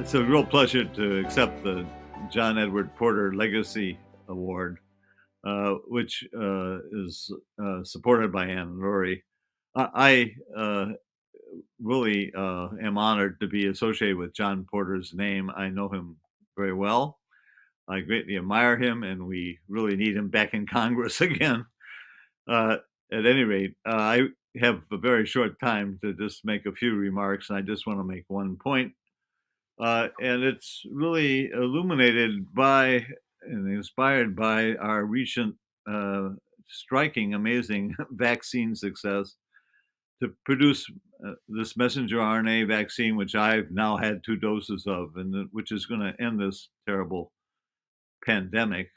It's a real pleasure to accept the John Edward Porter Legacy Award, which is supported by Ann Lurie. I really am honored to be associated with John Porter's name. I know him very well. I greatly admire him, and we really need him back in Congress again. Uh, at any rate, I have a very short time to just make a few remarks, and I just want to make one point. And it's really illuminated by and inspired by our recent striking, amazing vaccine success to produce this messenger RNA vaccine, which I've now had 2 doses of, and which is going to end this terrible pandemic.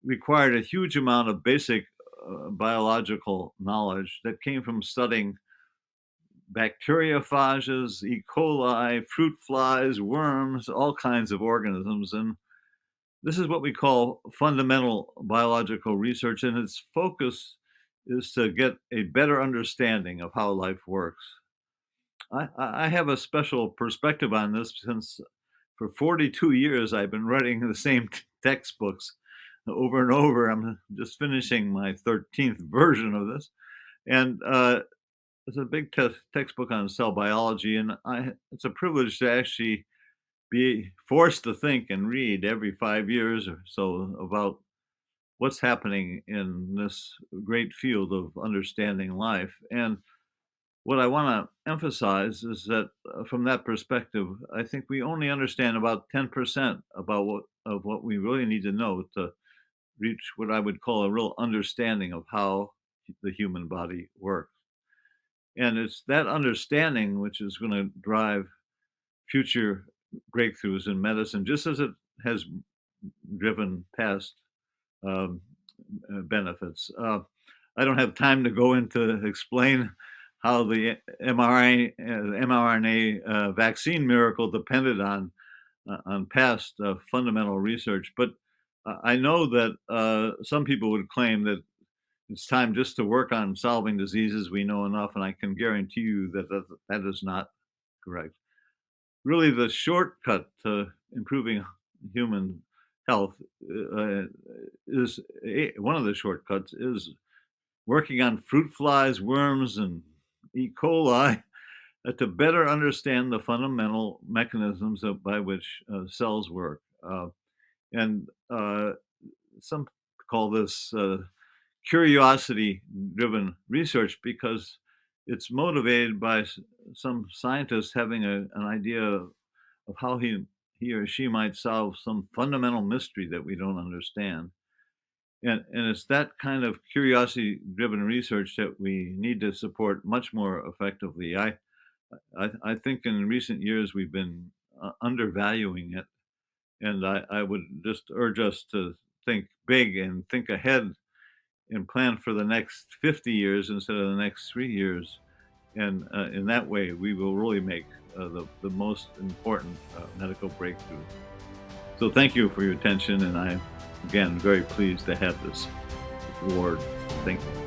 Required a huge amount of basic biological knowledge that came from studying bacteriophages, E. coli, fruit flies, worms, all kinds of organisms. And this is what we call fundamental biological research, and its focus is to get a better understanding of how life works. I have a special perspective on this since for 42 years I've been writing the same textbooks over and over. I'm just finishing my 13th version of this. And it's a big textbook on cell biology, and it's a privilege to actually be forced to think and read every 5 years or so about what's happening in this great field of understanding life. And what I want to emphasize is that from that perspective, I think we only understand about 10% about what we really need to know to reach what I would call a real understanding of how the human body works. And it's that understanding which is going to drive future breakthroughs in medicine, just as it has driven past benefits. I don't have time to go into explain how the mRNA vaccine miracle depended on past fundamental research, but I know that some people would claim that it's time just to work on solving diseases we know enough, and I can guarantee you that that is not correct. Really, the shortcut to improving human health is one of the shortcuts is working on fruit flies, worms, and E. coli to better understand the fundamental mechanisms by which cells work. And some call this curiosity-driven research because it's motivated by some scientist having an idea of how he or she might solve some fundamental mystery that we don't understand. And it's that kind of curiosity-driven research that we need to support much more effectively. I think in recent years we've been undervaluing it, and I would just urge us to think big and think ahead and plan for the next 50 years instead of the next 3 years. And in that way, we will really make the most important medical breakthrough. So thank you for your attention, and I'm, again, very pleased to have this award. Thank you.